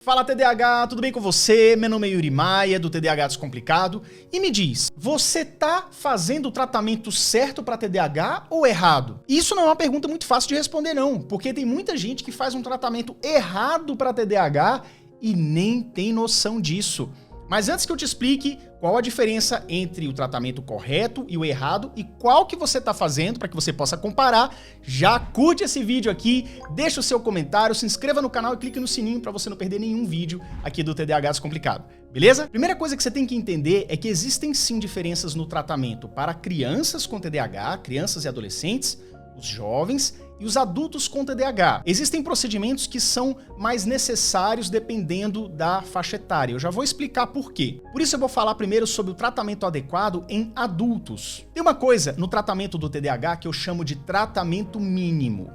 Fala TDAH, tudo bem com você? Meu nome é Yuri Maia, do TDAH Descomplicado. E me diz, você tá fazendo o tratamento certo para TDAH ou errado? Isso não é uma pergunta muito fácil de responder não, porque tem muita gente que faz um tratamento errado para TDAH e nem tem noção disso. Mas antes que eu te explique qual a diferença entre o tratamento correto e o errado e qual que você está fazendo para que você possa comparar, já curte esse vídeo aqui, deixa o seu comentário, se inscreva no canal e clique no sininho para você não perder nenhum vídeo aqui do TDAH Descomplicado, beleza? Primeira coisa que você tem que entender é que existem sim diferenças no tratamento para crianças com TDAH, crianças e adolescentes, os jovens e os adultos com TDAH. Existem procedimentos que são mais necessários dependendo da faixa etária. Eu já vou explicar por quê. Por isso eu vou falar primeiro sobre o tratamento adequado em adultos. Tem uma coisa no tratamento do TDAH que eu chamo de tratamento mínimo.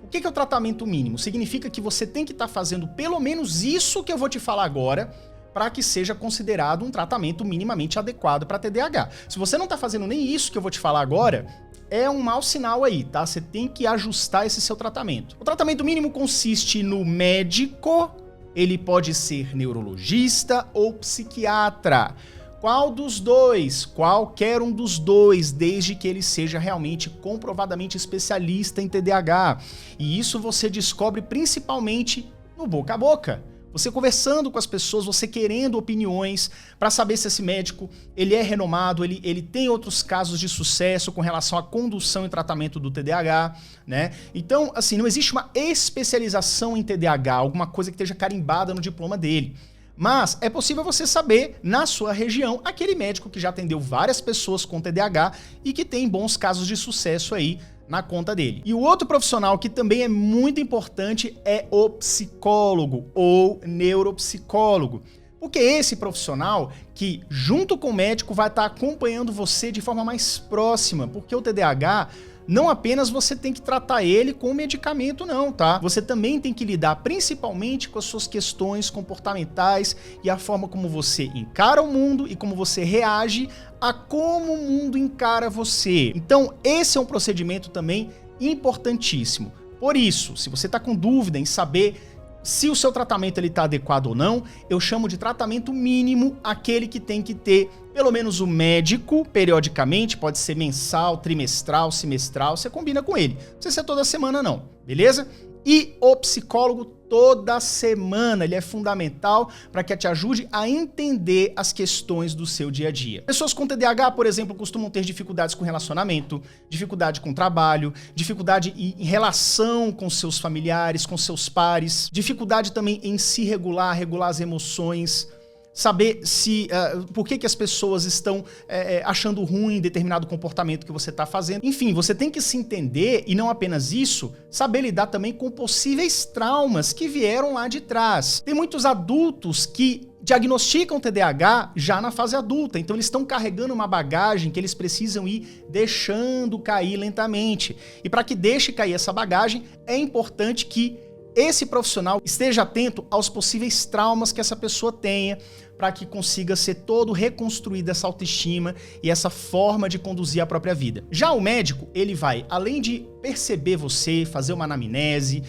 O que é o tratamento mínimo? Significa que você tem que estar fazendo pelo menos isso que eu vou te falar agora para que seja considerado um tratamento minimamente adequado para TDAH. Se você não está fazendo nem isso que eu vou te falar agora, é um mau sinal aí, tá? Você tem que ajustar esse seu tratamento. O tratamento mínimo consiste no médico, ele pode ser neurologista ou psiquiatra. Qual dos dois? Qualquer um dos dois, desde que ele seja realmente comprovadamente especialista em TDAH. E isso você descobre principalmente no boca a boca. Você conversando com as pessoas, você querendo opiniões para saber se esse médico ele é renomado, ele tem outros casos de sucesso com relação à condução e tratamento do TDAH, né? Então, assim, não existe uma especialização em TDAH, alguma coisa que esteja carimbada no diploma dele. Mas é possível você saber, na sua região, aquele médico que já atendeu várias pessoas com TDAH e que tem bons casos de sucesso aí na conta dele. E o outro profissional que também é muito importante é o psicólogo ou neuropsicólogo. Porque esse profissional que, junto com o médico, vai estar acompanhando você de forma mais próxima, porque o TDAH não apenas você tem que tratar ele com medicamento não, tá? Você também tem que lidar principalmente com as suas questões comportamentais e a forma como você encara o mundo e como você reage a como o mundo encara você. Então, esse é um procedimento também importantíssimo. Por isso, se você está com dúvida em saber se o seu tratamento está adequado ou não, eu chamo de tratamento mínimo aquele que tem que ter pelo menos o médico periodicamente, pode ser mensal, trimestral, semestral, você combina com ele. Não precisa ser toda semana não, beleza? E o psicólogo toda semana, ele é fundamental para que te ajude a entender as questões do seu dia a dia. Pessoas com TDAH, por exemplo, costumam ter dificuldades com relacionamento, dificuldade com trabalho, dificuldade em relação com seus familiares, com seus pares, dificuldade também em se regular as emoções, saber se por que as pessoas estão achando ruim determinado comportamento que você está fazendo. Enfim, você tem que se entender e não apenas isso, saber lidar também com possíveis traumas que vieram lá de trás. Tem muitos adultos que diagnosticam TDAH já na fase adulta, então eles estão carregando uma bagagem que eles precisam ir deixando cair lentamente. E para que deixe cair essa bagagem, é importante que esse profissional esteja atento aos possíveis traumas que essa pessoa tenha, para que consiga ser todo reconstruída essa autoestima e essa forma de conduzir a própria vida. Já o médico, ele vai, além de perceber você, fazer uma anamnese,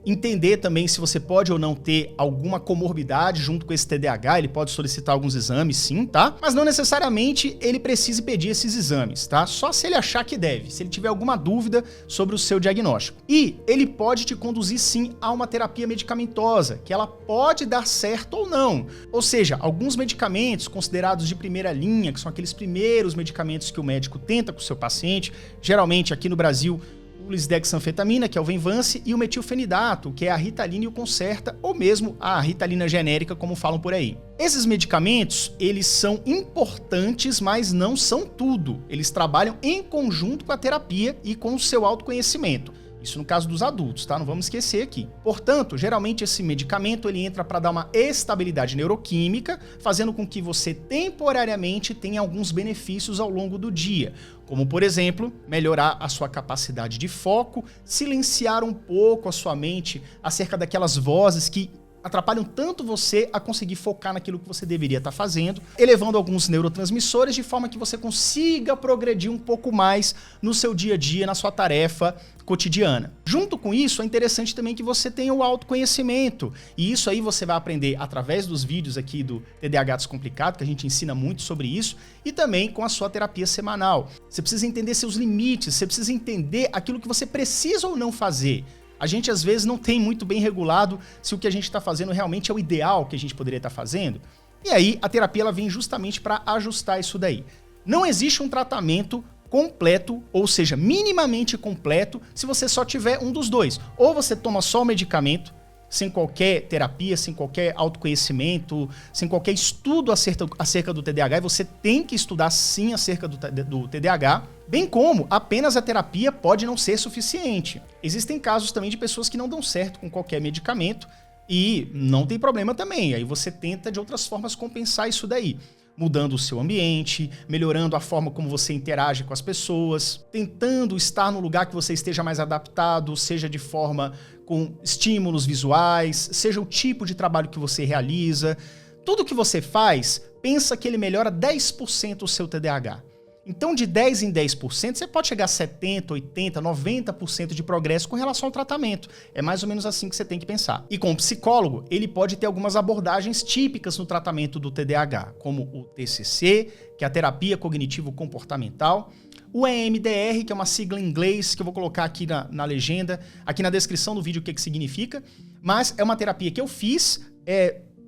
entender também se você pode ou não ter alguma comorbidade junto com esse TDAH, ele pode solicitar alguns exames sim, tá? Mas não necessariamente ele precise pedir esses exames, tá? Só se ele achar que deve, se ele tiver alguma dúvida sobre o seu diagnóstico. E ele pode te conduzir sim a uma terapia medicamentosa, que ela pode dar certo ou não. Ou seja, alguns medicamentos considerados de primeira linha, que são aqueles primeiros medicamentos que o médico tenta com o seu paciente, geralmente aqui no Brasil, o lisdexanfetamina, que é o Venvance, e o metilfenidato, que é a Ritalina e o Concerta, ou mesmo a Ritalina genérica, como falam por aí. Esses medicamentos, eles são importantes, mas não são tudo. Eles trabalham em conjunto com a terapia e com o seu autoconhecimento. Isso no caso dos adultos, tá? Não vamos esquecer aqui. Portanto, geralmente esse medicamento ele entra para dar uma estabilidade neuroquímica, fazendo com que você temporariamente tenha alguns benefícios ao longo do dia, como por exemplo, melhorar a sua capacidade de foco, silenciar um pouco a sua mente acerca daquelas vozes que atrapalham tanto você a conseguir focar naquilo que você deveria estar fazendo, elevando alguns neurotransmissores de forma que você consiga progredir um pouco mais no seu dia a dia, na sua tarefa cotidiana. Junto com isso, é interessante também que você tenha o autoconhecimento. E isso aí você vai aprender através dos vídeos aqui do TDAH Descomplicado, que a gente ensina muito sobre isso, e também com a sua terapia semanal. Você precisa entender seus limites, você precisa entender aquilo que você precisa ou não fazer. A gente, às vezes, não tem muito bem regulado se o que a gente está fazendo realmente é o ideal que a gente poderia estar fazendo. E aí, a terapia ela vem justamente para ajustar isso daí. Não existe um tratamento completo, ou seja, minimamente completo, se você só tiver um dos dois. Ou você toma só o medicamento, sem qualquer terapia, sem qualquer autoconhecimento, sem qualquer estudo acerca do TDAH, e você tem que estudar sim acerca do TDAH, bem como apenas a terapia pode não ser suficiente. Existem casos também de pessoas que não dão certo com qualquer medicamento e não tem problema também, aí você tenta de outras formas compensar isso daí. Mudando o seu ambiente, melhorando a forma como você interage com as pessoas, tentando estar no lugar que você esteja mais adaptado, seja de forma com estímulos visuais, seja o tipo de trabalho que você realiza. Tudo que você faz, pensa que ele melhora 10% o seu TDAH. Então, de 10 em 10%, você pode chegar a 70%, 80%, 90% de progresso com relação ao tratamento. É mais ou menos assim que você tem que pensar. E com o psicólogo, ele pode ter algumas abordagens típicas no tratamento do TDAH, como o TCC, que é a terapia cognitivo-comportamental, o EMDR, que é uma sigla em inglês, que eu vou colocar aqui na legenda, aqui na descrição do vídeo o que significa, mas é uma terapia que eu fiz,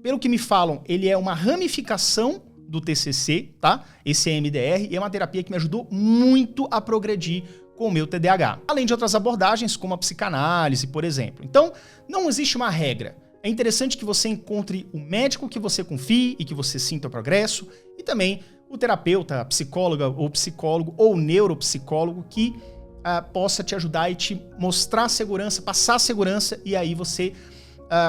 pelo que me falam, ele é uma ramificação do TCC, tá? Esse EMDR, e é uma terapia que me ajudou muito a progredir com o meu TDAH. Além de outras abordagens, como a psicanálise, por exemplo. Então, não existe uma regra. É interessante que você encontre o médico que você confie e que você sinta o progresso, e também o terapeuta, a psicóloga ou psicólogo ou neuropsicólogo que possa te ajudar e te mostrar segurança, passar segurança, e aí você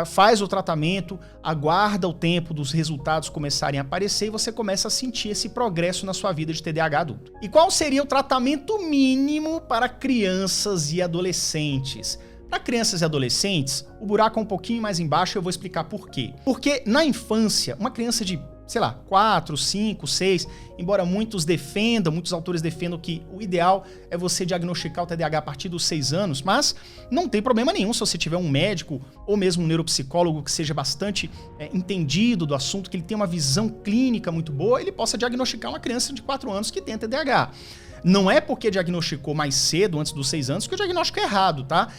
faz o tratamento, aguarda o tempo dos resultados começarem a aparecer e você começa a sentir esse progresso na sua vida de TDAH adulto. E qual seria o tratamento mínimo para crianças e adolescentes? Para crianças e adolescentes, o buraco é um pouquinho mais embaixo e eu vou explicar por quê. Porque na infância, uma criança de, 4, 5, 6, embora muitos autores defendam que o ideal é você diagnosticar o TDAH a partir dos 6 anos, mas não tem problema nenhum se você tiver um médico ou mesmo um neuropsicólogo que seja bastante entendido do assunto, que ele tenha uma visão clínica muito boa, ele possa diagnosticar uma criança de 4 anos que tem TDAH. Não é porque diagnosticou mais cedo, antes dos 6 anos, que o diagnóstico é errado, tá?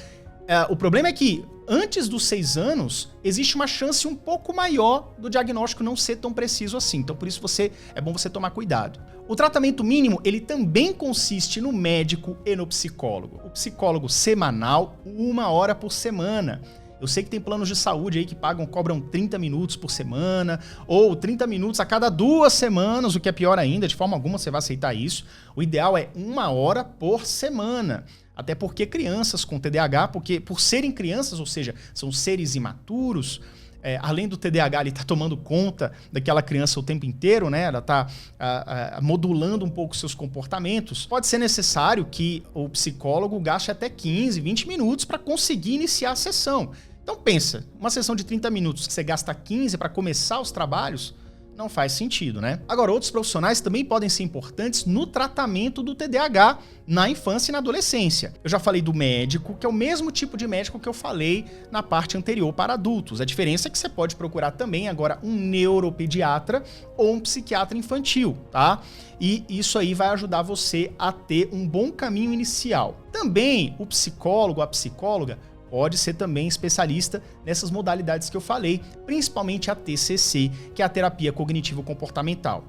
O problema é que antes dos 6 anos, existe uma chance um pouco maior do diagnóstico não ser tão preciso assim. Então, por isso é bom você tomar cuidado. O tratamento mínimo, ele também consiste no médico e no psicólogo. O psicólogo semanal, 1 hora por semana. Eu sei que tem planos de saúde aí que cobram 30 minutos por semana, ou 30 minutos a cada 2 semanas, o que é pior ainda, de forma alguma você vai aceitar isso. O ideal é 1 hora por semana. Até porque crianças com TDAH, por serem crianças, ou seja, são seres imaturos, além do TDAH ele está tomando conta daquela criança o tempo inteiro, né? Ela está modulando um pouco seus comportamentos. Pode ser necessário que o psicólogo gaste até 15, 20 minutos para conseguir iniciar a sessão. Então pensa, uma sessão de 30 minutos que você gasta 15 para começar os trabalhos, não faz sentido, né? Agora, outros profissionais também podem ser importantes no tratamento do TDAH na infância e na adolescência. Eu já falei do médico, que é o mesmo tipo de médico que eu falei na parte anterior para adultos. A diferença é que você pode procurar também agora um neuropediatra ou um psiquiatra infantil, tá? E isso aí vai ajudar você a ter um bom caminho inicial. Também o psicólogo, a psicóloga, pode ser também especialista nessas modalidades que eu falei, principalmente a TCC, que é a terapia cognitivo-comportamental.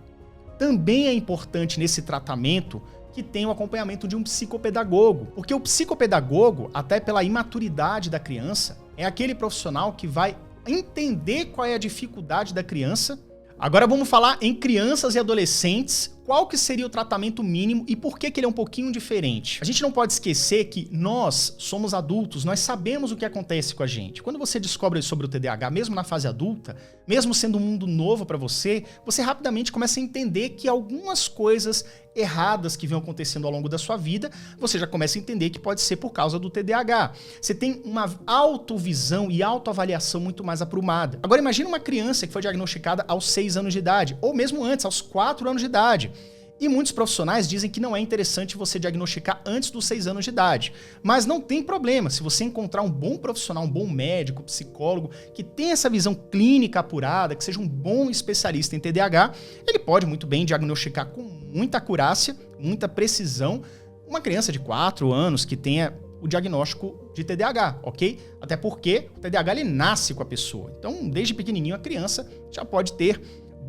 Também é importante nesse tratamento que tenha o acompanhamento de um psicopedagogo, porque o psicopedagogo, até pela imaturidade da criança, é aquele profissional que vai entender qual é a dificuldade da criança. Agora vamos falar em crianças e adolescentes qual que seria o tratamento mínimo e por que ele é um pouquinho diferente? A gente não pode esquecer que nós somos adultos, nós sabemos o que acontece com a gente. Quando você descobre sobre o TDAH, mesmo na fase adulta, mesmo sendo um mundo novo para você, você rapidamente começa a entender que algumas coisas erradas que vêm acontecendo ao longo da sua vida, você já começa a entender que pode ser por causa do TDAH. Você tem uma autovisão e autoavaliação muito mais aprumada. Agora imagina uma criança que foi diagnosticada aos 6 anos de idade, ou mesmo antes, aos 4 anos de idade. E muitos profissionais dizem que não é interessante você diagnosticar antes dos 6 anos de idade. Mas não tem problema, se você encontrar um bom profissional, um bom médico, psicólogo, que tenha essa visão clínica apurada, que seja um bom especialista em TDAH, ele pode muito bem diagnosticar com muita acurácia, muita precisão, uma criança de 4 anos que tenha o diagnóstico de TDAH, ok? Até porque o TDAH ele nasce com a pessoa. Então, desde pequenininho, a criança já pode ter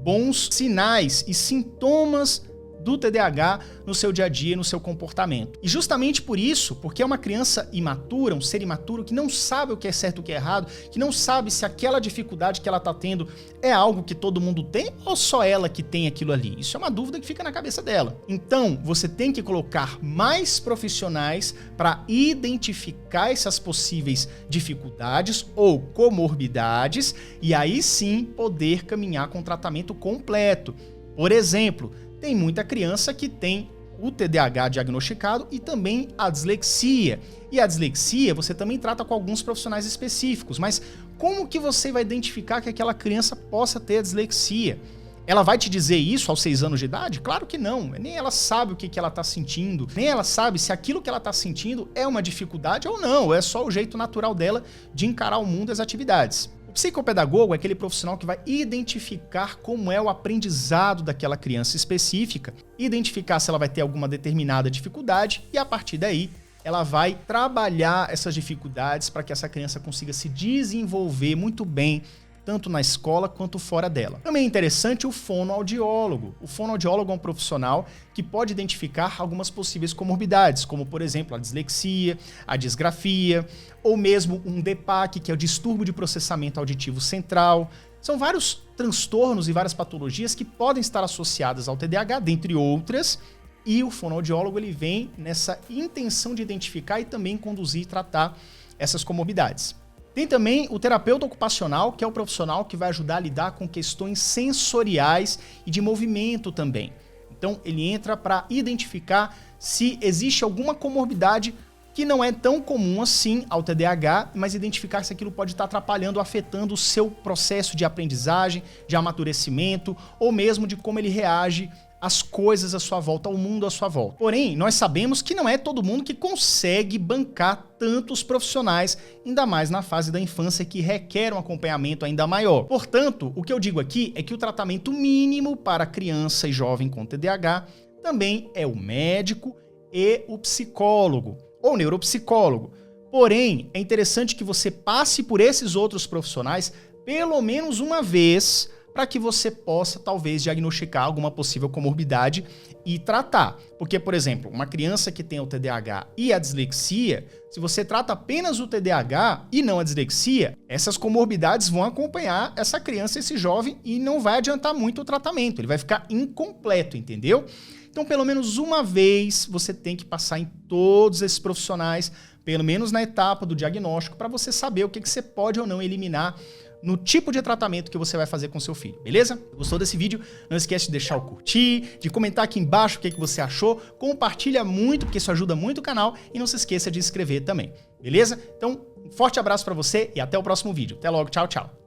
bons sinais e sintomas do TDAH no seu dia a dia, no seu comportamento. E justamente por isso, porque é uma criança imatura, um ser imaturo que não sabe o que é certo e o que é errado, que não sabe se aquela dificuldade que ela está tendo é algo que todo mundo tem ou só ela que tem aquilo ali. Isso é uma dúvida que fica na cabeça dela. Então, você tem que colocar mais profissionais para identificar essas possíveis dificuldades ou comorbidades e aí sim poder caminhar com um tratamento completo. Por exemplo, tem muita criança que tem o TDAH diagnosticado e também a dislexia. E a dislexia você também trata com alguns profissionais específicos, mas como que você vai identificar que aquela criança possa ter a dislexia? Ela vai te dizer isso aos 6 anos de idade? Claro que não. Nem ela sabe o que ela está sentindo, nem ela sabe se aquilo que ela está sentindo é uma dificuldade ou não, ou é só o jeito natural dela de encarar o mundo e as atividades. O psicopedagogo é aquele profissional que vai identificar como é o aprendizado daquela criança específica, identificar se ela vai ter alguma determinada dificuldade e, a partir daí, ela vai trabalhar essas dificuldades para que essa criança consiga se desenvolver muito bem, tanto na escola quanto fora dela. Também é interessante o fonoaudiólogo. O fonoaudiólogo é um profissional que pode identificar algumas possíveis comorbidades, como, por exemplo, a dislexia, a disgrafia, ou mesmo um DPAC, que é o distúrbio de processamento auditivo central. São vários transtornos e várias patologias que podem estar associadas ao TDAH, dentre outras, e o fonoaudiólogo ele vem nessa intenção de identificar e também conduzir e tratar essas comorbidades. Tem também o terapeuta ocupacional, que é o profissional que vai ajudar a lidar com questões sensoriais e de movimento também. Então, ele entra para identificar se existe alguma comorbidade que não é tão comum assim ao TDAH, mas identificar se aquilo pode estar atrapalhando ou afetando o seu processo de aprendizagem, de amadurecimento, ou mesmo de como ele reage às coisas à sua volta, ao mundo à sua volta. Porém, nós sabemos que não é todo mundo que consegue bancar tantos profissionais, ainda mais na fase da infância que requer um acompanhamento ainda maior. Portanto, o que eu digo aqui é que o tratamento mínimo para criança e jovem com TDAH também é o médico e o psicólogo, ou neuropsicólogo. Porém, é interessante que você passe por esses outros profissionais pelo menos uma vez para que você possa, talvez, diagnosticar alguma possível comorbidade e tratar. Porque, por exemplo, uma criança que tem o TDAH e a dislexia, se você trata apenas o TDAH e não a dislexia, essas comorbidades vão acompanhar essa criança, esse jovem, e não vai adiantar muito o tratamento, ele vai ficar incompleto, entendeu? Então, pelo menos uma vez, você tem que passar em todos esses profissionais, pelo menos na etapa do diagnóstico, para você saber o que você pode ou não eliminar no tipo de tratamento que você vai fazer com seu filho, beleza? Gostou desse vídeo? Não esquece de deixar o curtir, de comentar aqui embaixo o que você achou, compartilha muito, porque isso ajuda muito o canal, e não se esqueça de se inscrever também, beleza? Então, um forte abraço para você e até o próximo vídeo. Até logo, tchau, tchau!